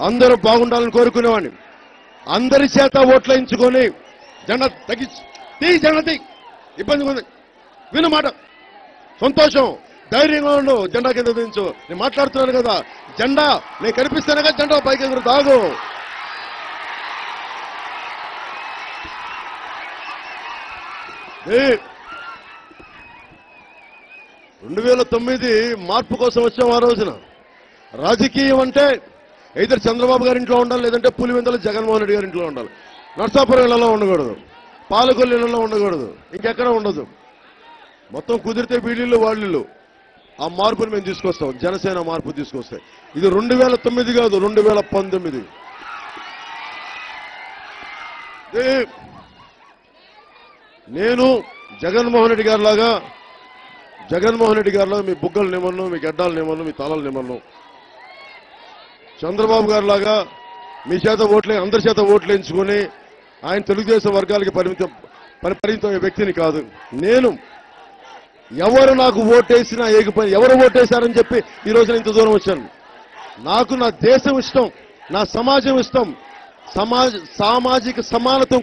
అందరూ బాగుండాలని కోరుకునేవాడిని. అందరి చేత ఓట్లు వేయించుకొని జెండా తగ్గించి జెండా ఇబ్బంది ఉంది, విను మాట, సంతోషం, ధైర్యంగా ఉండు, జెండా కింద దించు. నేను మాట్లాడుతున్నాను కదా, జెండా నేను కనిపిస్తాను కదా, జెండా పైకి ఎదురు తాగు. ఏ 2009 మార్పు కోసం వచ్చాం. ఆ రోజున రాజకీయం అంటే ఇద్దరు చంద్రబాబు గారి ఇంట్లో ఉండాలి, లేదంటే పులివెందుల జగన్మోహన్ రెడ్డి గారి ఇంట్లో ఉండాలి. నర్సాపురం ఇళ్లలో ఉండకూడదు, పాలకొల్లు ఇళ్లలో ఉండకూడదు, ఇంకెక్కడ ఉండదు. మొత్తం కుదిరితే వీళ్ళు వాళ్ళు ఆ మార్పుని మేము తీసుకొస్తాం. జనసేన మార్పు తీసుకొస్తాయి. ఇది 2009 కాదు, 2019. నేను జగన్మోహన్ రెడ్డి గారిలాగా మీ బుగ్గలు నిమ్మను, మీ గడ్డాలు నిమ్మను, మీ తలలు నిమ్మను. చంద్రబాబు గారిలాగా మీ చేత అందరి చేత ఓట్లు ఎంచుకొని ఆయన తెలుగుదేశం వర్గాలకి పరిమితం వ్యక్తిని కాదు. నేను ఎవరు నాకు ఓటేసినా ఏగిపోయి ఎవరు ఓటేశారని చెప్పి ఈ రోజున ఇంత దూరం వచ్చాను. నాకు నా దేశం ఇష్టం, నా సమాజం ఇష్టం, సామాజిక సమానత్వం